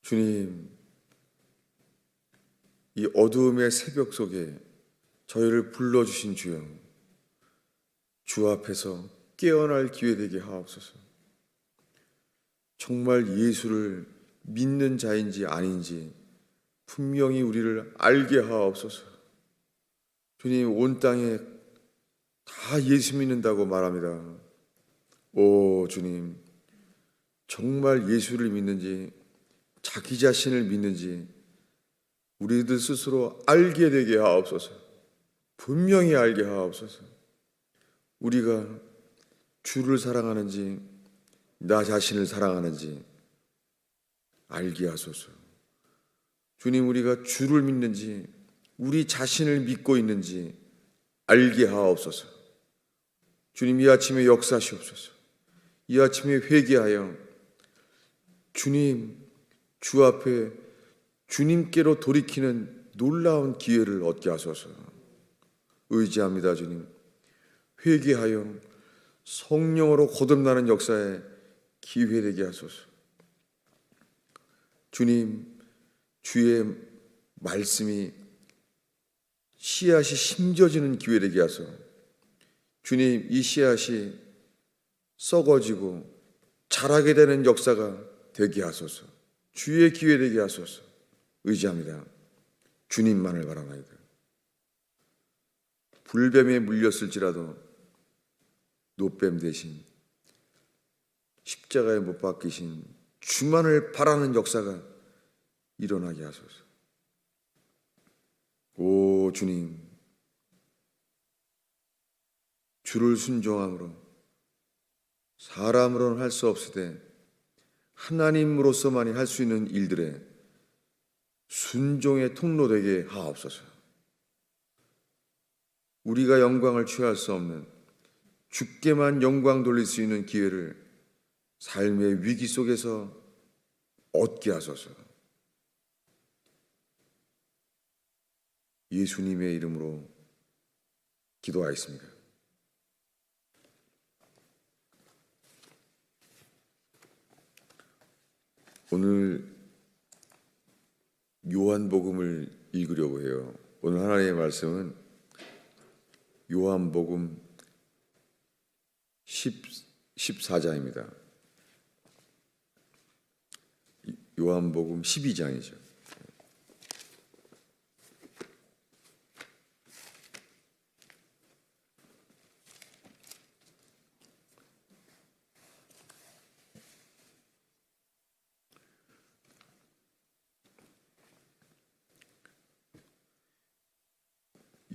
주님, 이 어두움의 새벽 속에 저희를 불러주신 주여, 주 앞에서 깨어날 기회 되게 하옵소서. 정말 예수를 믿는 자인지 아닌지 분명히 우리를 알게 하옵소서. 주님, 온 땅에 다 예수 믿는다고 말합니다. 오 주님, 정말 예수를 믿는지 자기 자신을 믿는지 우리들 스스로 알게 되게 하옵소서. 분명히 알게 하옵소서. 우리가 주를 사랑하는지 나 자신을 사랑하는지 알게 하소서. 주님, 우리가 주를 믿는지 우리 자신을 믿고 있는지 알게 하옵소서. 주님, 이 아침에 역사하시옵소서. 이 아침에 회개하여 주님, 주 앞에 주님께로 돌이키는 놀라운 기회를 얻게 하소서. 의지합니다. 주님, 회개하여 성령으로 거듭나는 역사에 기회되게 하소서. 주님, 주의 말씀이 씨앗이 심겨지는 기회되게 하소서. 주님, 이 씨앗이 썩어지고 자라게 되는 역사가 되게 하소서. 주의 기회 되게 하소서. 의지합니다. 주님만을 바라나이다. 불뱀에 물렸을지라도 노뱀 대신 십자가에 못 박히신 주만을 바라는 역사가 일어나게 하소서. 오 주님, 주를 순종함으로 사람으로는 할 수 없으되 하나님으로서만이 할 수 있는 일들에 순종의 통로 되게 하옵소서. 우리가 영광을 취할 수 없는 주께만 영광 돌릴 수 있는 기회를 삶의 위기 속에서 얻게 하소서. 예수님의 이름으로 기도하였습니다. 오늘 요한복음을 읽으려고 해요. 오늘 하나님의 말씀은 요한복음 14장입니다. 요한복음 12장이죠.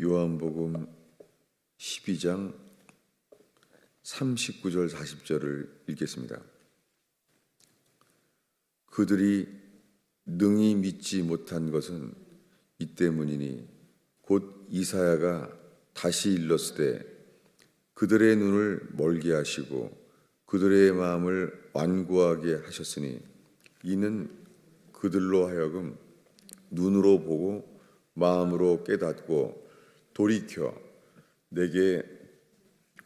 요한복음 12장 39절 40절을 읽겠습니다. 그들이 능히 믿지 못한 것은 이 때문이니 곧 이사야가 다시 일렀으되 그들의 눈을 멀게 하시고 그들의 마음을 완고하게 하셨으니 이는 그들로 하여금 눈으로 보고 마음으로 깨닫고 돌이켜 내게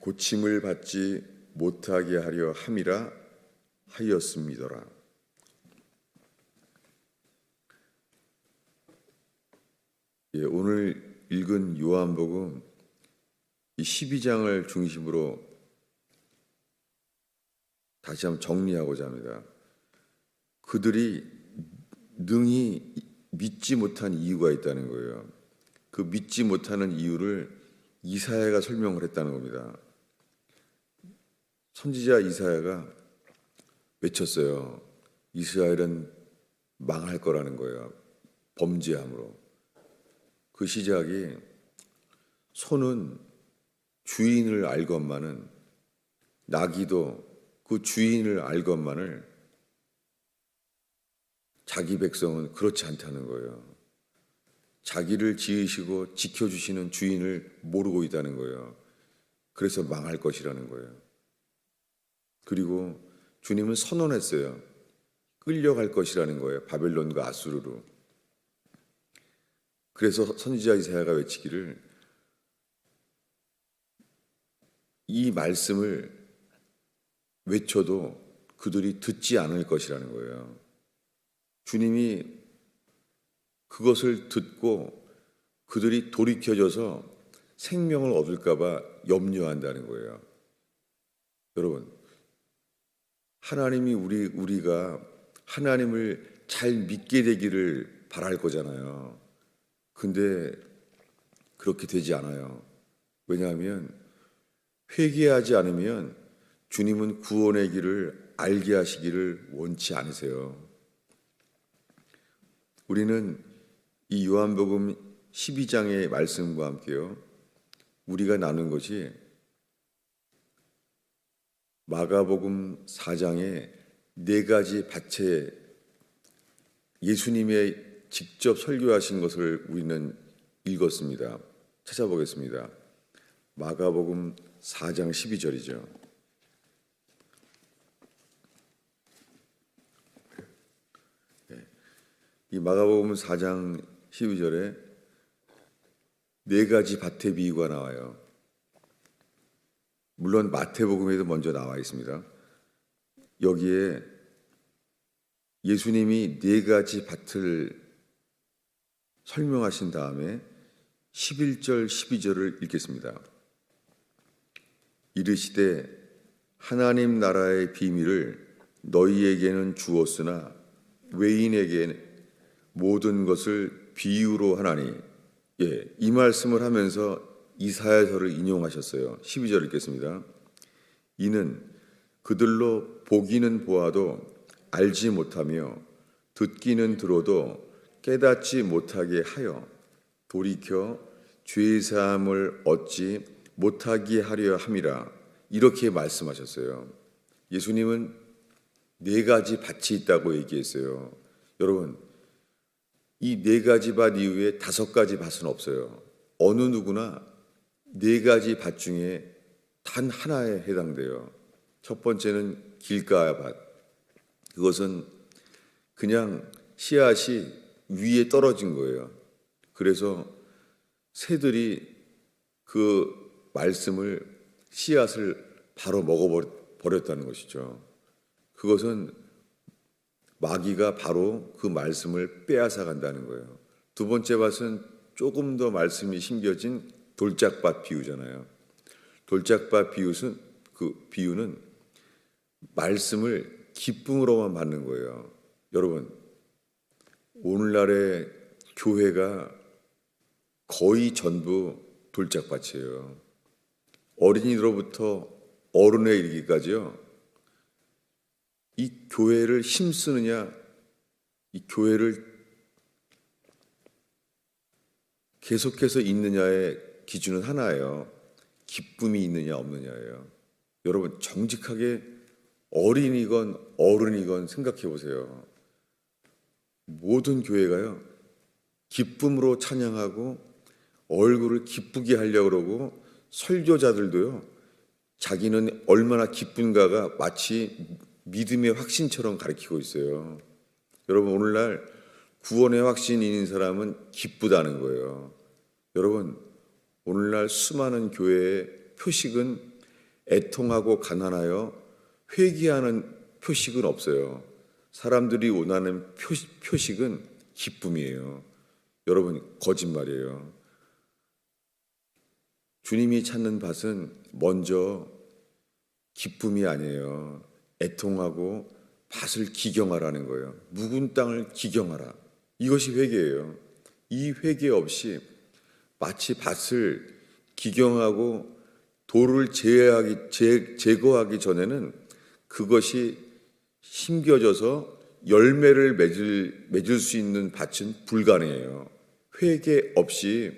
고침을 받지 못하게 하려 함이라 하였음이더라. 오늘 읽은 요한복음 이 12장을 중심으로 다시 한번 정리하고자 합니다. 그들이 능히 믿지 못한 이유가 있다는 거예요. 그 믿지 못하는 이유를 이사야가 설명을 했다는 겁니다. 선지자 이사야가 외쳤어요. 이스라엘은 망할 거라는 거예요. 범죄함으로. 그 시작이 소는 주인을 알건만은 나귀도 그 주인을 알건만을 자기 백성은 그렇지 않다는 거예요. 자기를 지으시고 지켜주시는 주인을 모르고 있다는 거예요. 그래서 망할 것이라는 거예요. 그리고 주님은 선언했어요. 끌려갈 것이라는 거예요. 바벨론과 아수르로. 그래서 선지자 이사야가 외치기를 이 말씀을 외쳐도 그들이 듣지 않을 것이라는 거예요. 주님이 그것을 듣고 그들이 돌이켜져서 생명을 얻을까 봐 염려한다는 거예요. 여러분, 하나님이 우리가 하나님을 잘 믿게 되기를 바랄 거잖아요. 근데 그렇게 되지 않아요. 왜냐하면 회개하지 않으면 주님은 구원의 길을 알게 하시기를 원치 않으세요. 우리는 이 요한복음 12장의 말씀과 함께요, 우리가 나눈 것이 마가복음 4장의 4가지 밭에 예수님의 직접 설교하신 것을 우리는 읽었습니다. 찾아보겠습니다. 마가복음 4장 12절이죠. 이 마가복음 4장 12절에 4가지 밭의 비유가 나와요. 물론 마태복음에도 먼저 나와 있습니다. 여기에 예수님이 4가지 밭을 설명하신 다음에 11절, 12절을 읽겠습니다. 이르시되 하나님 나라의 비밀을 너희에게는 주었으나 외인에게 모든 것을 비유로 하나니. 이 말씀을 하면서 이사야서를 인용하셨어요. 12절 읽겠습니다. 이는 그들로 보기는 보아도 알지 못하며 듣기는 들어도 깨닫지 못하게 하여 돌이켜 죄 사함을 얻지 못하게 하려 함이라. 이렇게 말씀하셨어요. 예수님은 4가지 밭이 있다고 얘기했어요. 여러분, 이 4가지 밭 이후에 5가지 밭은 없어요. 어느 누구나 4가지 밭 중에 단 하나에 해당돼요. 첫 번째는 길가의 밭. 그것은 그냥 씨앗이 위에 떨어진 거예요. 그래서 새들이 그 말씀을, 씨앗을 바로 먹어버렸다는 것이죠. 그것은 마귀가 바로 그 말씀을 빼앗아 간다는 거예요. 두 번째 밭은 조금 더 말씀이 심겨진 돌짝밭 비유잖아요. 돌짝밭 비유는 말씀을 기쁨으로만 받는 거예요. 여러분, 오늘날의 교회가 거의 전부 돌짝밭이에요. 어린이로부터 어른에 이르기까지요. 이 교회를 힘쓰느냐, 이 교회를 계속해서 있느냐의 기준은 하나예요. 기쁨이 있느냐 없느냐예요. 여러분, 정직하게 어린이건 어른이건 생각해 보세요. 모든 교회가요, 기쁨으로 찬양하고 얼굴을 기쁘게 하려고 그러고, 설교자들도요, 자기는 얼마나 기쁜가가 마치 믿음의 확신처럼 가르치고 있어요. 여러분, 오늘날 구원의 확신이 있는 사람은 기쁘다는 거예요. 여러분, 오늘날 수많은 교회의 표식은 애통하고 가난하여 회개하는 표식은 없어요. 사람들이 원하는 표식은 기쁨이에요. 여러분, 거짓말이에요. 주님이 찾는 밭은 먼저 기쁨이 아니에요. 애통하고 밭을 기경하라는 거예요. 묵은 땅을 기경하라. 이것이 회개예요. 이 회개 없이 마치 밭을 기경하고 돌을 제거하기 전에는 그것이 심겨져서 열매를 맺을 수 있는 밭은 불가능해요. 회개 없이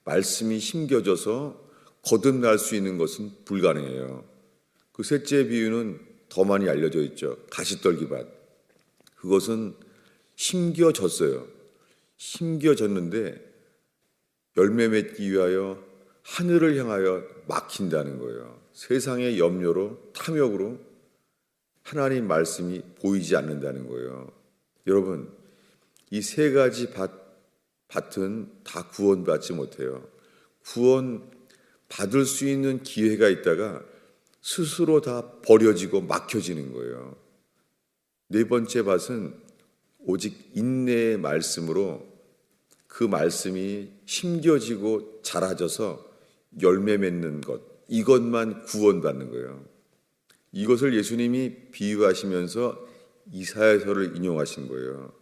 말씀이 심겨져서 거듭날 수 있는 것은 불가능해요. 그 셋째 비유는 더 많이 알려져 있죠. 가시떨기밭. 그것은 심겨졌어요. 심겨졌는데 열매 맺기 위하여 하늘을 향하여 막힌다는 거예요. 세상의 염려로, 탐욕으로 하나님 말씀이 보이지 않는다는 거예요. 여러분, 이 3가지 밭은 다 구원받지 못해요. 구원 받을 수 있는 기회가 있다가 스스로 다 버려지고 막혀지는 거예요. 4번째 밭은 오직 인내의 말씀으로 그 말씀이 심겨지고 자라져서 열매 맺는 것, 이것만 구원받는 거예요. 이것을 예수님이 비유하시면서 이사야서를 인용하신 거예요.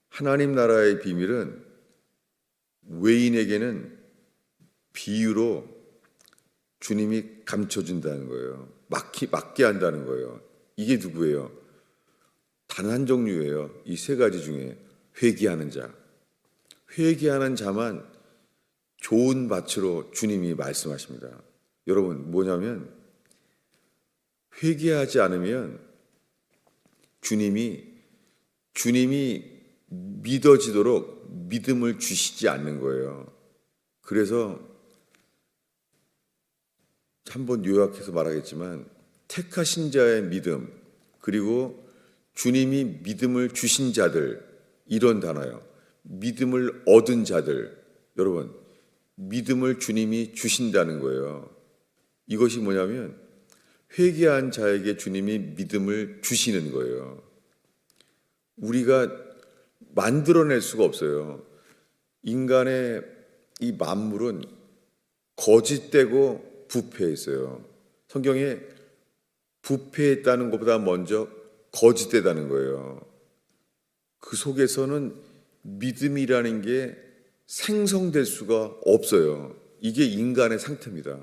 하나님 나라의 비밀은 외인에게는 비유로 주님이 감춰준다는 거예요. 맡게 한다는 거예요. 이게 누구예요? 단 한 종류예요. 이 세 가지 중에 회개하는 자. 회개하는 자만 좋은 밭으로 주님이 말씀하십니다. 여러분, 뭐냐면 회개하지 않으면 주님이 믿어지도록 믿음을 주시지 않는 거예요. 그래서 한번 요약해서 말하겠지만 택하신 자의 믿음, 그리고 주님이 믿음을 주신 자들, 이런 단어요. 믿음을 얻은 자들. 여러분, 믿음을 주님이 주신다는 거예요. 이것이 뭐냐면 회개한 자에게 주님이 믿음을 주시는 거예요. 우리가 만들어낼 수가 없어요. 인간의 이 만물은 거짓되고 부패했어요. 성경에 부패했다는 것보다 먼저 거짓되다는 거예요. 그 속에서는 믿음이라는 게 생성될 수가 없어요. 이게 인간의 상태입니다.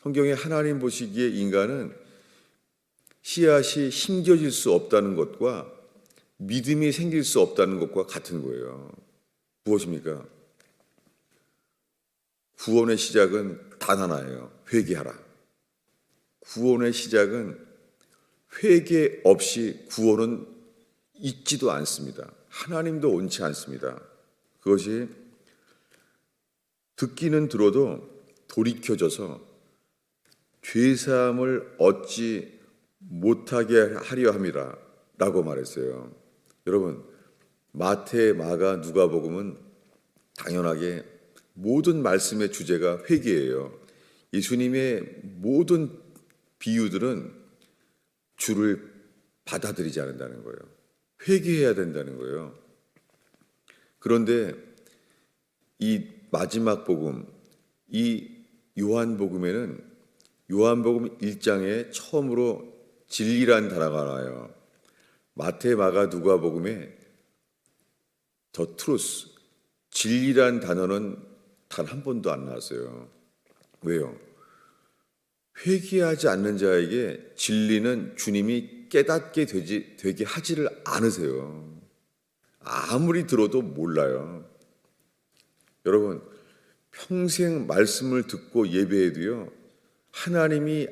성경에 하나님 보시기에 인간은 씨앗이 심겨질 수 없다는 것과 믿음이 생길 수 없다는 것과 같은 거예요. 무엇입니까? 구원의 시작은 단 하나예요. 회개하라. 구원의 시작은 회개 없이 구원은 있지도 않습니다. 하나님도 원치 않습니다. 그것이 듣기는 들어도 돌이켜져서 죄사함을 얻지 못하게 하려 함이라 라고 말했어요. 여러분, 마태, 마가, 누가복음은 당연하게 모든 말씀의 주제가 회개예요. 예수님의 모든 비유들은 주를 받아들이지 않는다는 거예요. 회개해야 된다는 거예요. 그런데 이 마지막 복음, 이 요한복음에는 요한복음 1장에 처음으로 진리란 단어가 나와요. 마태, 마가, 누가복음에 더 트루스, 진리란 단어는 단 한 번도 안 나왔어요. 왜요? 회개하지 않는 자에게 진리는 주님이 깨닫게 되게 하지를 않으세요. 아무리 들어도 몰라요. 여러분, 평생 말씀을 듣고 예배해도요, 하나님이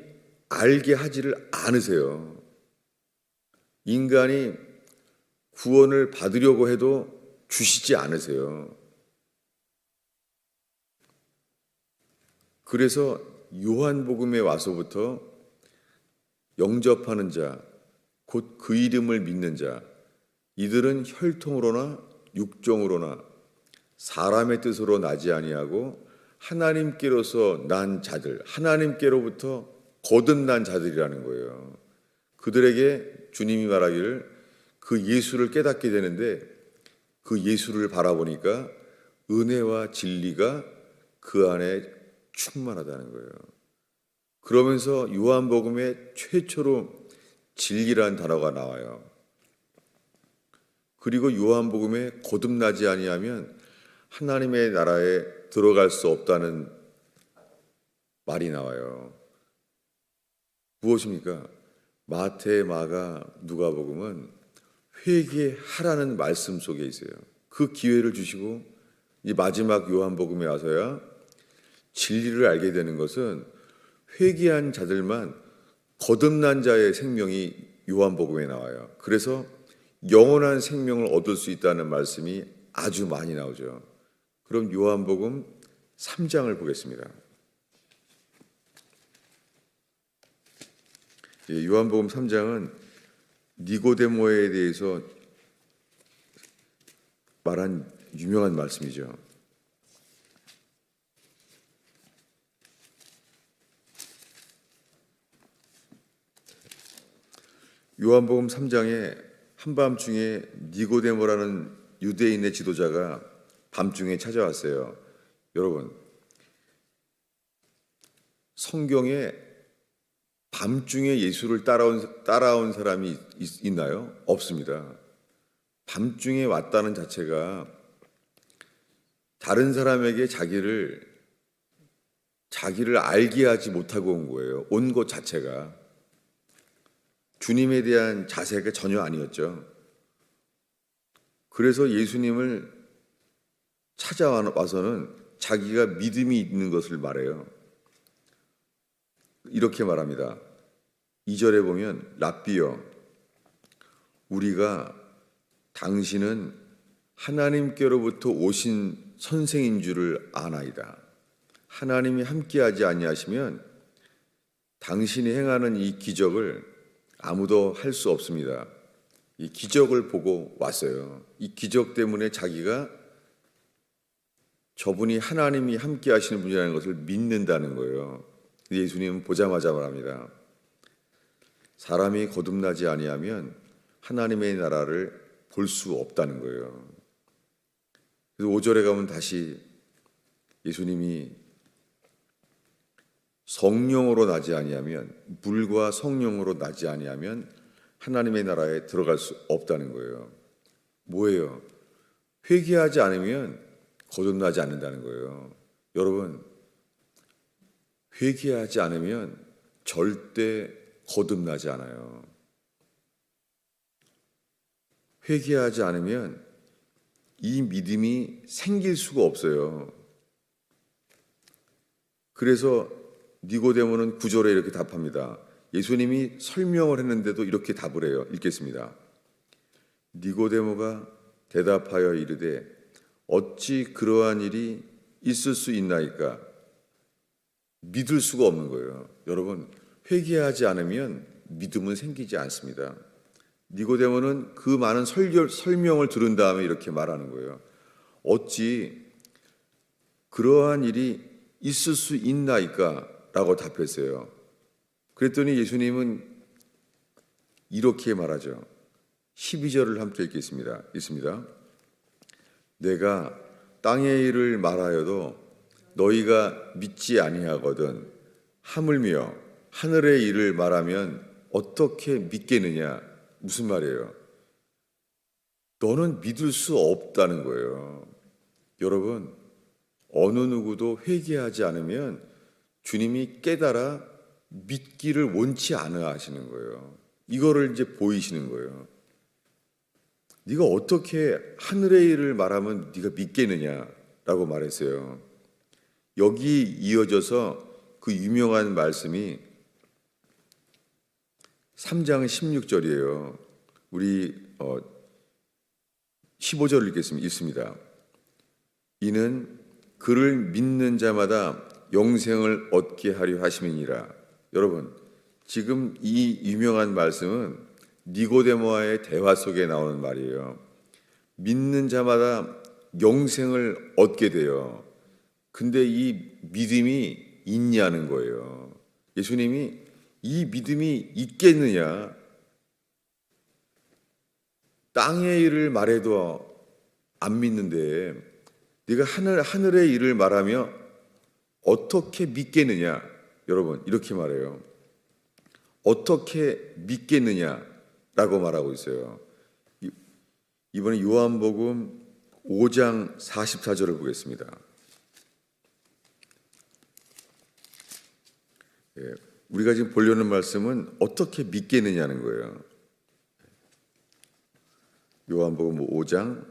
알게 하지를 않으세요. 인간이 구원을 받으려고 해도 주시지 않으세요. 그래서 요한복음에 와서부터 영접하는 자, 곧 그 이름을 믿는 자, 이들은 혈통으로나 육종으로나 사람의 뜻으로 나지 아니하고 하나님께로서 난 자들, 하나님께로부터 거듭난 자들이라는 거예요. 그들에게 주님이 말하기를 그 예수를 깨닫게 되는데 그 예수를 바라보니까 은혜와 진리가 그 안에 충만하다는 거예요. 그러면서 요한복음에 최초로 진리라는 단어가 나와요. 그리고 요한복음에 거듭나지 아니하면 하나님의 나라에 들어갈 수 없다는 말이 나와요. 무엇입니까? 마태, 마가, 누가복음은 회개하라는 말씀 속에 있어요. 그 기회를 주시고 이 마지막 요한복음에 와서야 진리를 알게 되는 것은 회개한 자들만 거듭난 자의 생명이 요한복음에 나와요. 그래서 영원한 생명을 얻을 수 있다는 말씀이 아주 많이 나오죠. 그럼 요한복음 3장을 보겠습니다. 요한복음 3장은 니고데모에 대해서 말한 유명한 말씀이죠. 요한복음 3장에 한밤중에 니고데모라는 유대인의 지도자가 밤중에 찾아왔어요. 여러분, 성경에 밤중에 예수를 따라온 사람이 있나요? 없습니다. 밤중에 왔다는 자체가 다른 사람에게 자기를 알게 하지 못하고 온 거예요. 온 것 자체가. 주님에 대한 자세가 전혀 아니었죠. 그래서 예수님을 찾아와서는 자기가 믿음이 있는 것을 말해요. 이렇게 말합니다. 2절에 보면 랍비여, 우리가 당신은 하나님께로부터 오신 선생인 줄을 아나이다. 하나님이 함께하지 아니하시면 당신이 행하는 이 기적을 아무도 할 수 없습니다. 이 기적을 보고 왔어요. 이 기적 때문에 자기가 저분이 하나님이 함께하시는 분이라는 것을 믿는다는 거예요. 예수님은 보자마자 말합니다. 사람이 거듭나지 아니하면 하나님의 나라를 볼 수 없다는 거예요. 그래서 5절에 가면 다시 예수님이 성령으로 나지 아니하면, 물과 성령으로 나지 아니하면 하나님의 나라에 들어갈 수 없다는 거예요. 뭐예요? 회개하지 않으면 거듭나지 않는다는 거예요. 여러분, 회개하지 않으면 절대 거듭나지 않아요. 회개하지 않으면 이 믿음이 생길 수가 없어요. 그래서 니고데모는 9절에 이렇게 답합니다. 예수님이 설명을 했는데도 이렇게 답을 해요. 읽겠습니다. 니고데모가 대답하여 이르되 어찌 그러한 일이 있을 수 있나이까? 믿을 수가 없는 거예요. 여러분, 회개하지 않으면 믿음은 생기지 않습니다. 니고데모는 그 많은 설명을 들은 다음에 이렇게 말하는 거예요. 어찌 그러한 일이 있을 수 있나이까? 라고 답했어요. 그랬더니 예수님은 이렇게 말하죠. 12절을 함께 읽겠습니다. 있습니다. 내가 땅의 일을 말하여도 너희가 믿지 아니하거든 하물며 하늘의 일을 말하면 어떻게 믿겠느냐? 무슨 말이에요? 너는 믿을 수 없다는 거예요. 여러분, 어느 누구도 회개하지 않으면 주님이 깨달아 믿기를 원치 않아 하시는 거예요. 이거를 이제 보이시는 거예요. 네가 어떻게 하늘의 일을 말하면 네가 믿겠느냐라고 말했어요. 여기 이어져서 그 유명한 말씀이 3장 16절이에요. 우리 15절을 읽습니다. 이는 그를 믿는 자마다 영생을 얻게 하려 하심이니라. 여러분, 지금 이 유명한 말씀은 니고데모와의 대화 속에 나오는 말이에요. 믿는 자마다 영생을 얻게 돼요. 근데 이 믿음이 있냐는 거예요. 예수님이 이 믿음이 있겠느냐? 땅의 일을 말해도 안 믿는데 네가 하늘의 일을 말하며 어떻게 믿겠느냐? 여러분, 이렇게 말해요. 어떻게 믿겠느냐라고 말하고 있어요. 이번에 요한복음 5장 44절을 보겠습니다. 우리가 지금 보려는 말씀은 어떻게 믿겠느냐는 거예요. 요한복음 5장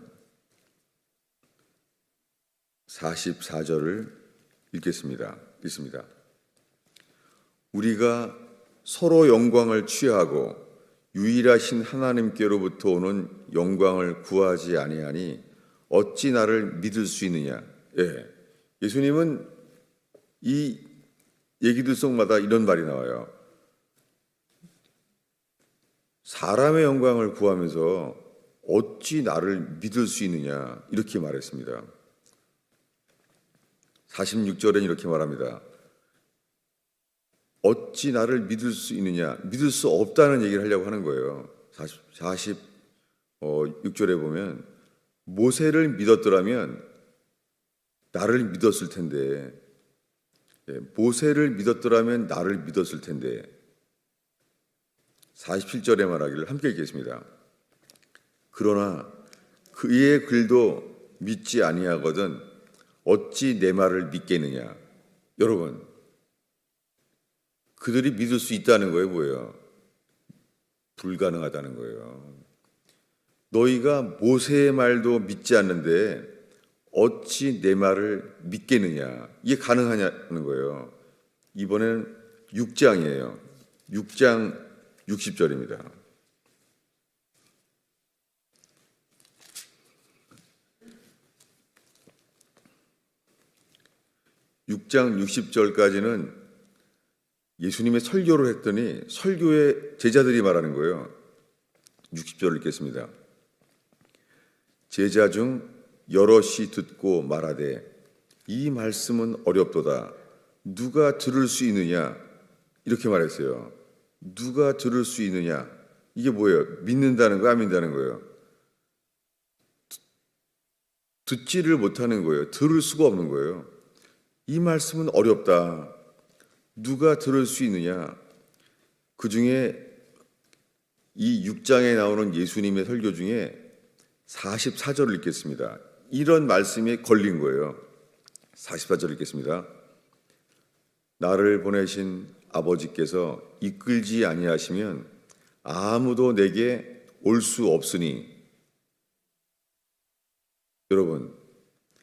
44절을 읽겠습니다. 읽습니다. 우리가 서로 영광을 취하고 유일하신 하나님께로부터 오는 영광을 구하지 아니하니 어찌 나를 믿을 수 있느냐? 예수님은 이 얘기들 속마다 이런 말이 나와요. 사람의 영광을 구하면서 어찌 나를 믿을 수 있느냐? 이렇게 말했습니다. 46절엔 이렇게 말합니다. 어찌 나를 믿을 수 있느냐? 믿을 수 없다는 얘기를 하려고 하는 거예요. 6절에 보면 모세를 믿었더라면 나를 믿었을 텐데, 모세를 믿었더라면 나를 믿었을 텐데, 47절에 말하기를 함께 읽겠습니다. 그러나 그의 글도 믿지 아니하거든 어찌 내 말을 믿겠느냐. 여러분, 그들이 믿을 수 있다는 거예요, 뭐예요? 불가능하다는 거예요. 너희가 모세의 말도 믿지 않는데 어찌 내 말을 믿겠느냐. 이게 가능하냐는 거예요. 이번엔 6장이에요. 6장 60절입니다. 6장 60절까지는 예수님의 설교를 했더니 설교의 제자들이 말하는 거예요. 60절을 읽겠습니다. 제자 중 여럿이 듣고 말하되 이 말씀은 어렵도다. 누가 들을 수 있느냐? 이렇게 말했어요. 누가 들을 수 있느냐? 이게 뭐예요? 믿는다는 거야, 안 믿는다는 거예요? 듣지를 못하는 거예요. 들을 수가 없는 거예요. 이 말씀은 어렵다. 누가 들을 수 있느냐? 그 중에 이 6장에 나오는 예수님의 설교 중에 44절을 읽겠습니다. 이런 말씀이 걸린 거예요. 44절 읽겠습니다. 나를 보내신 아버지께서 이끌지 아니하시면 아무도 내게 올 수 없으니. 여러분,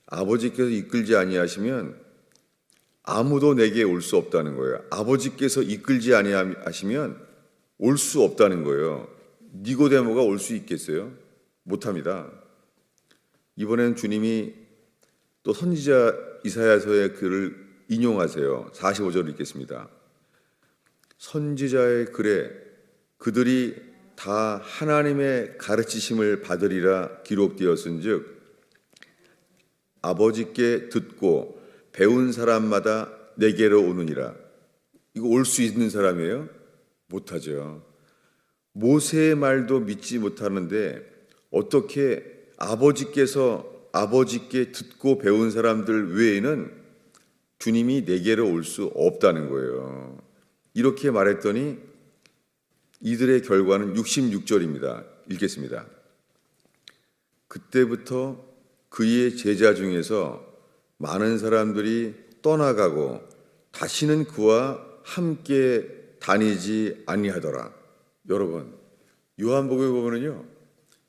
아버지께서 이끌지 아니하시면 아무도 내게 올 수 없다는 거예요. 아버지께서 이끌지 아니하시면 올 수 없다는 거예요. 니고데모가 올 수 있겠어요? 못합니다. 이번엔 주님이 또 선지자 이사야서의 글을 인용하세요. 45절 읽겠습니다. 선지자의 글에 그들이 다 하나님의 가르치심을 받으리라 기록되었은즉 아버지께 듣고 배운 사람마다 내게로 오느니라. 이거 올 수 있는 사람이에요? 못하죠. 모세의 말도 믿지 못하는데 어떻게 아버지께 듣고 배운 사람들 외에는 주님이 내게로 올 수 없다는 거예요. 이렇게 말했더니 이들의 결과는 66절입니다. 읽겠습니다. 그때부터 그의 제자 중에서 많은 사람들이 떠나가고 다시는 그와 함께 다니지 아니하더라. 여러분, 요한복음에 보면요,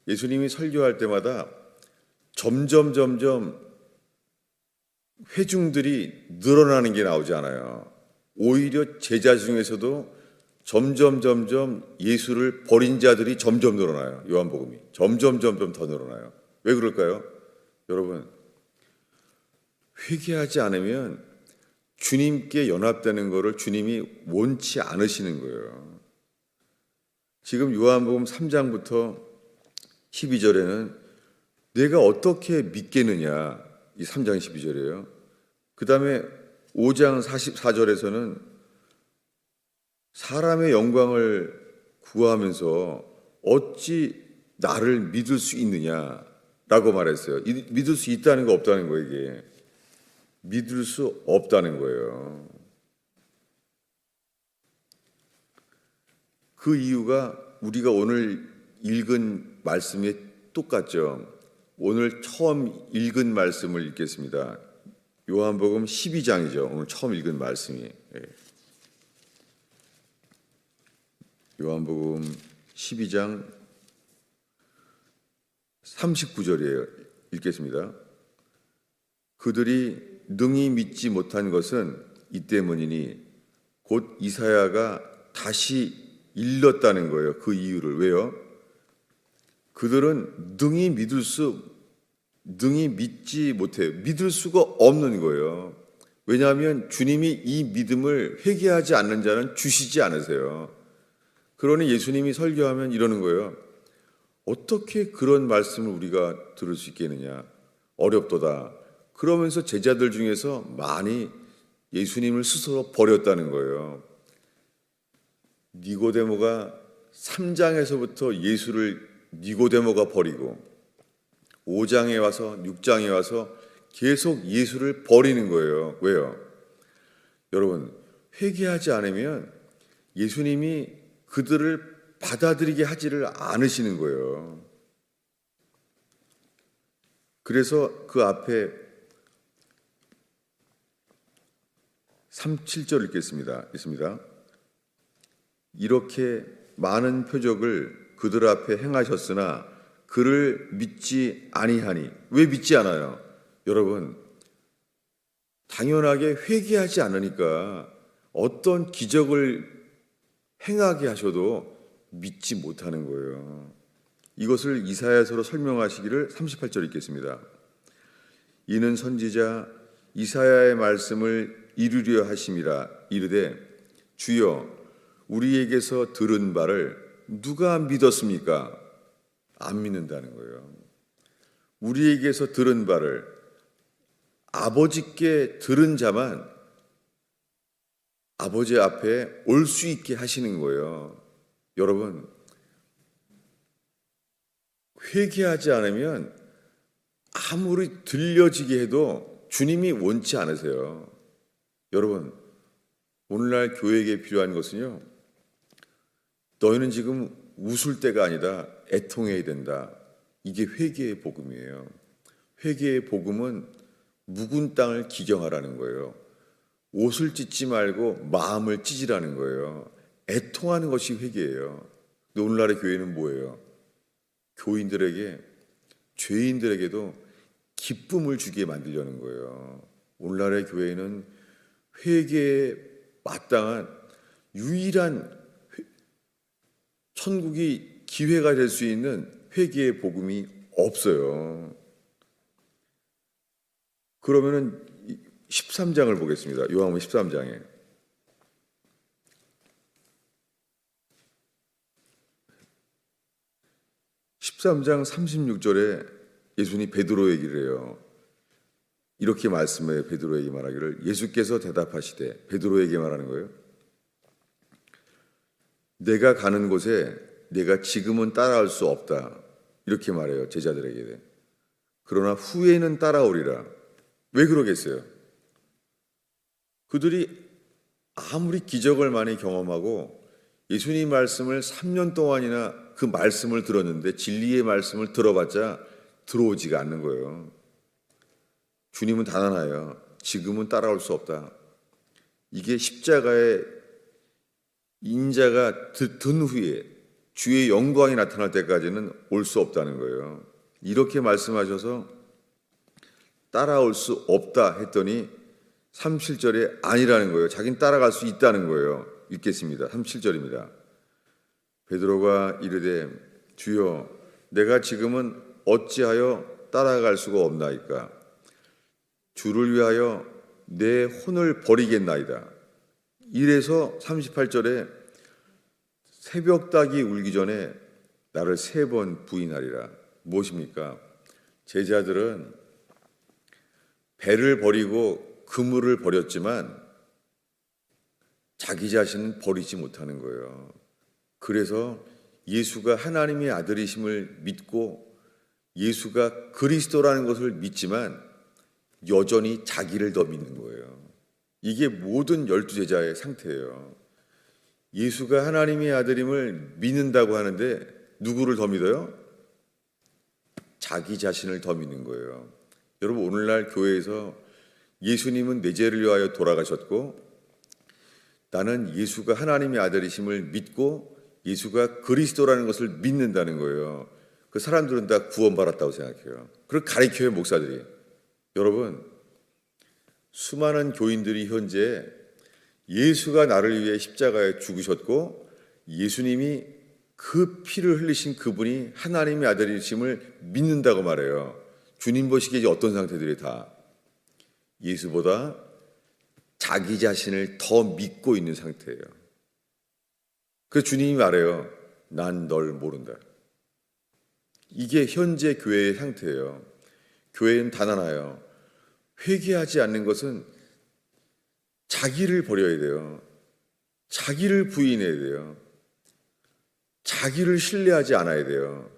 예수님이 설교할 때마다 점점 회중들이 늘어나는 게 나오지 않아요. 오히려 제자 중에서도 점점 예수를 버린 자들이 점점 늘어나요. 요한복음이 점점 더 늘어나요. 왜 그럴까요? 여러분, 회개하지 않으면 주님께 연합되는 것을 주님이 원치 않으시는 거예요. 지금 요한복음 3장부터 12절에는 내가 어떻게 믿겠느냐, 이 3장 12절이에요. 그 다음에 5장 44절에서는 사람의 영광을 구하면서 어찌 나를 믿을 수 있느냐라고 말했어요. 믿을 수 있다는 거 없다는 거예요. 이게 믿을 수 없다는 거예요. 그 이유가 우리가 오늘 읽은 말씀이 똑같죠. 오늘 처음 읽은 말씀을 읽겠습니다. 요한복음 12장이죠. 오늘 처음 읽은 말씀이. 요한복음 12장 39절이에요. 읽겠습니다. 그들이 능히 믿지 못한 것은 이 때문이니 곧 이사야가 다시 일렀다는 거예요. 그 이유를. 왜요? 그들은 능히 믿지 못해요. 믿을 수가 없는 거예요. 왜냐하면 주님이 이 믿음을 회개하지 않는 자는 주시지 않으세요. 그러니 예수님이 설교하면 이러는 거예요. 어떻게 그런 말씀을 우리가 들을 수 있겠느냐. 어렵도다. 그러면서 제자들 중에서 많이 예수님을 스스로 버렸다는 거예요. 니고데모가 3장에서부터 예수를 니고데모가 버리고 5장에 와서 6장에 와서 계속 예수를 버리는 거예요. 왜요? 여러분, 회개하지 않으면 예수님이 그들을 받아들이게 하지를 않으시는 거예요. 그래서 그 앞에 37절 읽겠습니다. 이렇게 많은 표적을 그들 앞에 행하셨으나 그를 믿지 아니하니. 왜 믿지 않아요? 여러분, 당연하게 회개하지 않으니까 어떤 기적을 행하게 하셔도 믿지 못하는 거예요. 이것을 이사야서로 설명하시기를 38절 읽겠습니다. 이는 선지자 이사야의 말씀을 이루려 하심이라. 이르되 주여 우리에게서 들은 바를 누가 믿었습니까? 안 믿는다는 거예요. 우리에게서 들은 바를 아버지께 들은 자만 아버지 앞에 올 수 있게 하시는 거예요. 여러분, 회개하지 않으면 아무리 들려지게 해도 주님이 원치 않으세요. 여러분, 오늘날 교회에게 필요한 것은요, 너희는 지금 웃을 때가 아니다. 애통해야 된다. 이게 회개의 복음이에요. 회개의 복음은 묵은 땅을 기경하라는 거예요. 옷을 찢지 말고 마음을 찢으라는 거예요. 애통하는 것이 회개예요. 근데 오늘날의 교회는 뭐예요? 교인들에게, 죄인들에게도 기쁨을 주게 만들려는 거예요. 오늘날의 교회는 회개에 마땅한 유일한 천국이 기회가 될 수 있는 회개의 복음이 없어요. 그러면은 13장을 보겠습니다. 요한복음 13장에. 13장 36절에 예수님이 베드로 얘기를 해요. 이렇게 말씀해. 베드로에게 말하기를, 예수께서 대답하시되, 베드로에게 말하는 거예요. 내가 가는 곳에 내가 지금은 따라올 수 없다. 이렇게 말해요. 제자들에게. 그러나 후에는 따라오리라. 왜 그러겠어요? 그들이 아무리 기적을 많이 경험하고 예수님 말씀을 3년 동안이나 그 말씀을 들었는데 진리의 말씀을 들어봤자 들어오지가 않는 거예요. 주님은 단 하나예요. 지금은 따라올 수 없다. 이게 십자가의 인자가 든 후에 주의 영광이 나타날 때까지는 올 수 없다는 거예요. 이렇게 말씀하셔서 따라올 수 없다 했더니 37절에 아니라는 거예요. 자기는 따라갈 수 있다는 거예요. 읽겠습니다. 37절입니다. 베드로가 이르되 주여 내가 지금은 어찌하여 따라갈 수가 없나이까? 주를 위하여 내 혼을 버리겠나이다. 이래서 38절에 새벽닭이 울기 전에 나를 3번 부인하리라. 무엇입니까? 제자들은 배를 버리고 그물을 버렸지만 자기 자신은 버리지 못하는 거예요. 그래서 예수가 하나님의 아들이심을 믿고 예수가 그리스도라는 것을 믿지만 여전히 자기를 더 믿는 거예요. 이게 모든 12제자의 상태예요. 예수가 하나님의 아들임을 믿는다고 하는데 누구를 더 믿어요? 자기 자신을 더 믿는 거예요. 여러분, 오늘날 교회에서 예수님은 내 죄를 위하여 돌아가셨고 나는 예수가 하나님의 아들이심을 믿고 예수가 그리스도라는 것을 믿는다는 거예요. 그 사람들은 다 구원받았다고 생각해요. 그걸 가르쳐요, 목사들이. 여러분, 수많은 교인들이 현재 예수가 나를 위해 십자가에 죽으셨고 예수님이 그 피를 흘리신 그분이 하나님의 아들이심을 믿는다고 말해요. 주님 보시기에 어떤 상태들이 다 예수보다 자기 자신을 더 믿고 있는 상태예요. 그래서 주님이 말해요. 난 널 모른다. 이게 현재 교회의 상태예요. 교회는 단 하나예요. 회개하지 않는 것은 자기를 버려야 돼요. 자기를 부인해야 돼요. 자기를 신뢰하지 않아야 돼요.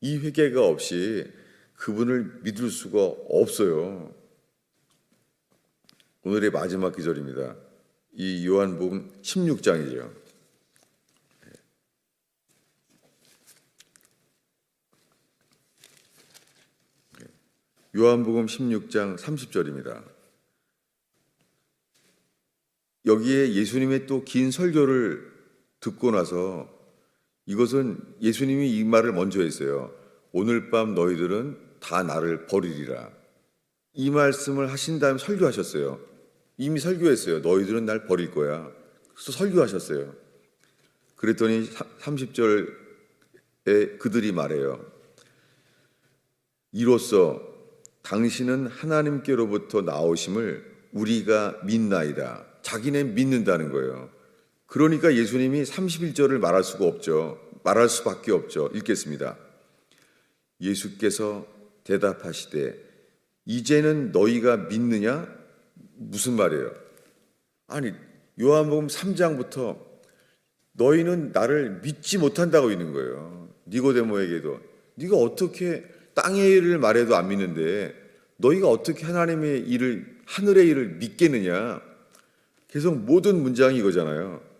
이 회개가 없이 그분을 믿을 수가 없어요. 오늘의 마지막 기절입니다. 이 요한복음 16장이죠. 요한복음 16장 30절입니다. 여기에 예수님의 또 긴 설교를 듣고 나서 이것은 예수님이 이 말을 먼저 했어요. 오늘 밤 너희들은 다 나를 버리리라. 이 말씀을 하신 다음에 설교하셨어요. 이미 설교했어요. 너희들은 날 버릴 거야. 그래서 설교하셨어요. 그랬더니 30절에 그들이 말해요. 이로써 당신은 하나님께로부터 나오심을 우리가 믿나이다. 자기네 믿는다는 거예요. 그러니까 예수님이 31절을 말할 수가 없죠. 말할 수밖에 없죠. 읽겠습니다. 예수께서 대답하시되 이제는 너희가 믿느냐? 무슨 말이에요? 아니 요한복음 3장부터 너희는 나를 믿지 못한다고 있는 거예요. 니고데모에게도 네가 어떻게 땅의 일을 말해도 안 믿는데 너희가 어떻게 하나님의 일을 하늘의 일을 믿겠느냐? 계속 모든 문장이 이거잖아요.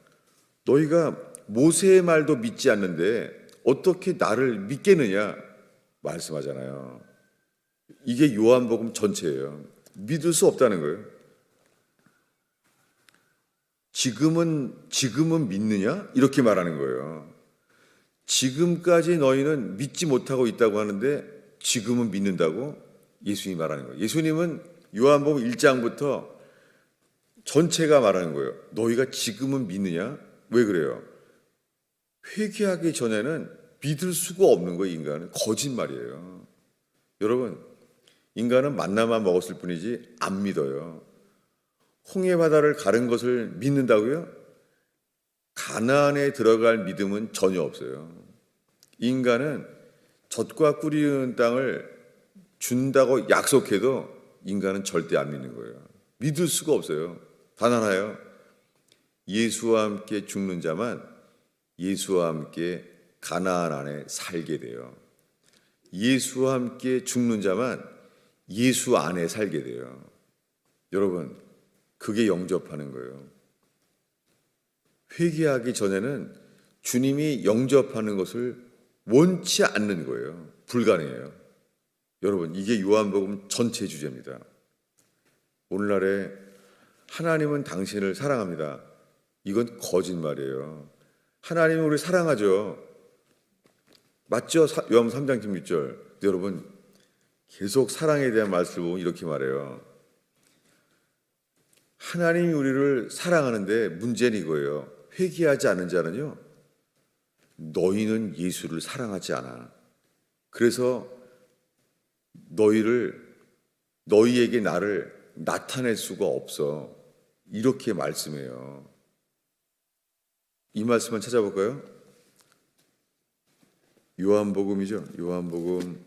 너희가 모세의 말도 믿지 않는데 어떻게 나를 믿겠느냐? 말씀하잖아요. 이게 요한복음 전체예요. 믿을 수 없다는 거예요. 지금은 믿느냐? 이렇게 말하는 거예요. 지금까지 너희는 믿지 못하고 있다고 하는데 지금은 믿는다고 예수님이 말하는 거예요. 예수님은 요한복음 1장부터 전체가 말하는 거예요. 너희가 지금은 믿느냐? 왜 그래요? 회개하기 전에는 믿을 수가 없는 거예요. 인간은 거짓말이에요. 여러분, 인간은 만나만 먹었을 뿐이지 안 믿어요. 홍해 바다를 가른 것을 믿는다고요? 가나안에 들어갈 믿음은 전혀 없어요. 인간은 젖과 꿀이 흐르는 땅을 준다고 약속해도 인간은 절대 안 믿는 거예요. 믿을 수가 없어요. 단 하나요. 예수와 함께 죽는 자만 예수와 함께 가나안 안에 살게 돼요. 예수와 함께 죽는 자만 예수 안에 살게 돼요. 여러분, 그게 영접하는 거예요. 회개하기 전에는 주님이 영접하는 것을 원치 않는 거예요. 불가능해요. 여러분, 이게 요한복음 전체 주제입니다. 오늘날에 하나님은 당신을 사랑합니다. 이건 거짓말이에요. 하나님은 우리를 사랑하죠. 맞죠? 요한복음 3장 16절. 여러분, 계속 사랑에 대한 말씀을 보면 이렇게 말해요. 하나님이 우리를 사랑하는데 문제는 이거예요. 회개하지 않은 자는요, 너희는 예수를 사랑하지 않아. 그래서 너희에게 나를 나타낼 수가 없어. 이렇게 말씀해요. 이 말씀만 찾아볼까요? 요한복음이죠. 요한복음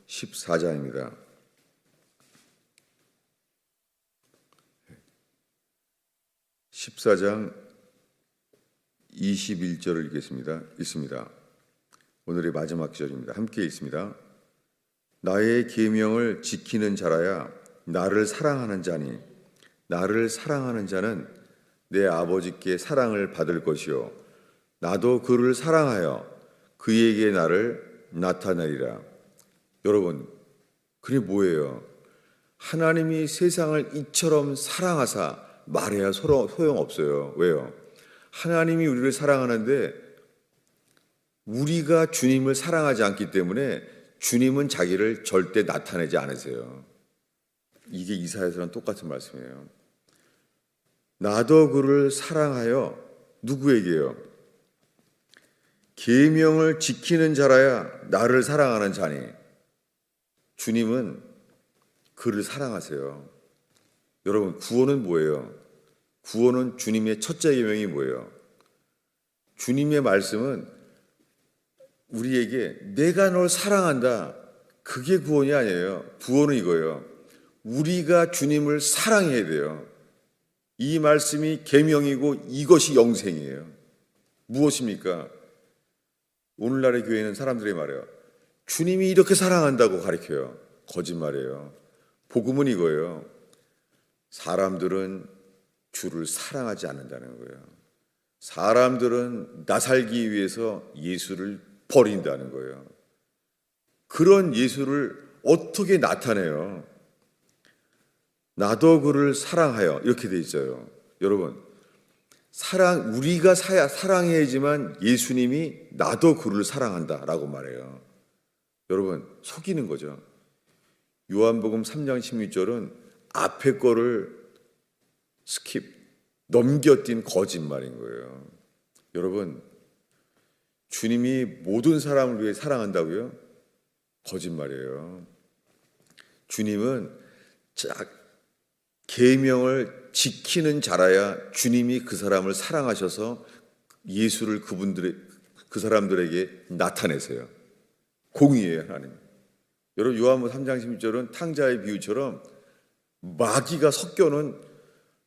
14장입니다. 14장 21절을 읽겠습니다. 읽습니다. 오늘의 마지막 절입니다. 함께 읽습니다. 나의 계명을 지키는 자라야 나를 사랑하는 자니 나를 사랑하는 자는 내 아버지께 사랑을 받을 것이요 나도 그를 사랑하여 그에게 나를 나타내리라. 여러분, 그게 뭐예요? 하나님이 세상을 이처럼 사랑하사 말해야 소용없어요. 왜요? 하나님이 우리를 사랑하는데 우리가 주님을 사랑하지 않기 때문에 주님은 자기를 절대 나타내지 않으세요. 이게 이사야서랑 똑같은 말씀이에요. 나도 그를 사랑하여 누구에게요? 계명을 지키는 자라야 나를 사랑하는 자니. 주님은 그를 사랑하세요. 여러분, 구원은 뭐예요? 구원은 주님의 첫째 계명이 뭐예요? 주님의 말씀은 우리에게 내가 널 사랑한다. 그게 구원이 아니에요. 구원은 이거예요. 우리가 주님을 사랑해야 돼요. 이 말씀이 계명이고 이것이 영생이에요. 무엇입니까? 오늘날의 교회는 사람들이 말해요. 주님이 이렇게 사랑한다고 가르쳐요. 거짓말이에요. 복음은 이거예요. 사람들은 주를 사랑하지 않는다는 거예요. 사람들은 나 살기 위해서 예수를 버린다는 거예요. 그런 예수를 어떻게 나타내요? 나도 그를 사랑하여 이렇게 돼 있어요. 여러분, 우리가 사랑해야지만 예수님이 나도 그를 사랑한다라고 말해요. 여러분, 속이는 거죠. 요한복음 3장 16절은 앞에 거를 넘겨뛴 거짓말인 거예요. 여러분, 주님이 모든 사람을 위해 사랑한다고요? 거짓말이에요. 주님은 계명을 지키는 자라야 주님이 그 사람을 사랑하셔서 예수를 그 사람들에게 나타내세요. 공의예요, 하나님. 여러분, 요한복음 3장 16절은 탕자의 비유처럼 마귀가 섞여는,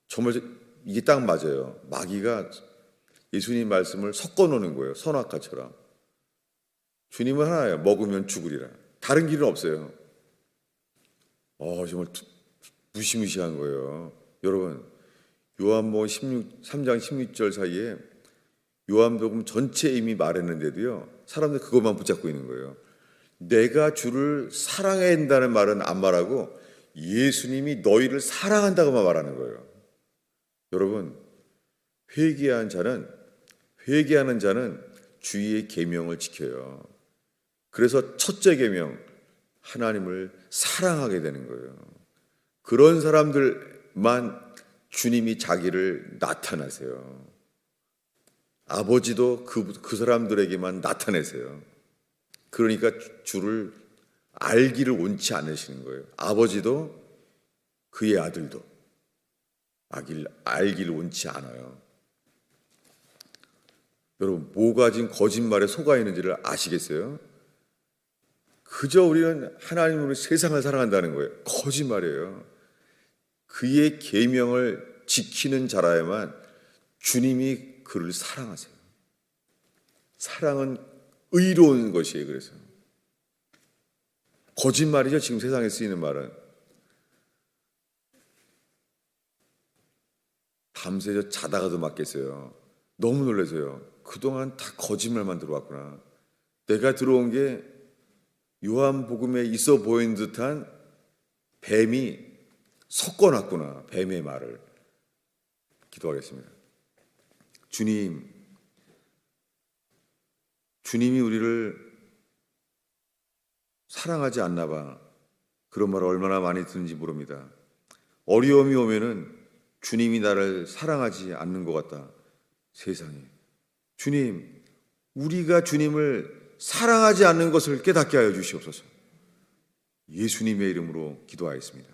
정말 이게 딱 맞아요. 마귀가 예수님 말씀을 섞어 놓는 거예요. 선악과처럼. 주님은 하나예요. 먹으면 죽으리라. 다른 길은 없어요. 정말 무시무시한 거예요. 여러분, 요한복음 3장 16절 사이에 요한복음 전체 이미 말했는데도요, 사람들 그것만 붙잡고 있는 거예요. 내가 주를 사랑해야 한다는 말은 안 말하고 예수님이 너희를 사랑한다고만 말하는 거예요. 여러분, 회개하는 자는 주의 계명을 지켜요. 그래서 첫째 계명, 하나님을 사랑하게 되는 거예요. 그런 사람들만 주님이 자기를 나타나세요. 아버지도 그 사람들에게만 나타내세요. 그러니까 주를 알기를 원치 않으시는 거예요. 아버지도 그의 아들도 알기를 원치 않아요. 여러분, 뭐가 지금 거짓말에 속아 있는지를 아시겠어요? 그저 우리는 하나님으로 세상을 사랑한다는 거예요. 거짓말이에요. 그의 계명을 지키는 자라야만 주님이 그를 사랑하세요. 사랑은 의로운 것이에요. 그래서 거짓말이죠. 지금 세상에 쓰이는 말은. 밤새 저 자다가도 맞겠어요. 너무 놀라서요. 그동안 다 거짓말만 들어왔구나. 내가 들어온 게 요한복음에 있어 보이는 듯한 뱀이 섞어놨구나. 뱀의 말을. 기도하겠습니다. 주님이 우리를 사랑하지 않나 봐. 그런 말을 얼마나 많이 듣는지 모릅니다. 어려움이 오면은 주님이 나를 사랑하지 않는 것 같다. 세상에. 주님, 우리가 주님을 사랑하지 않는 것을 깨닫게 하여 주시옵소서. 예수님의 이름으로 기도하였습니다.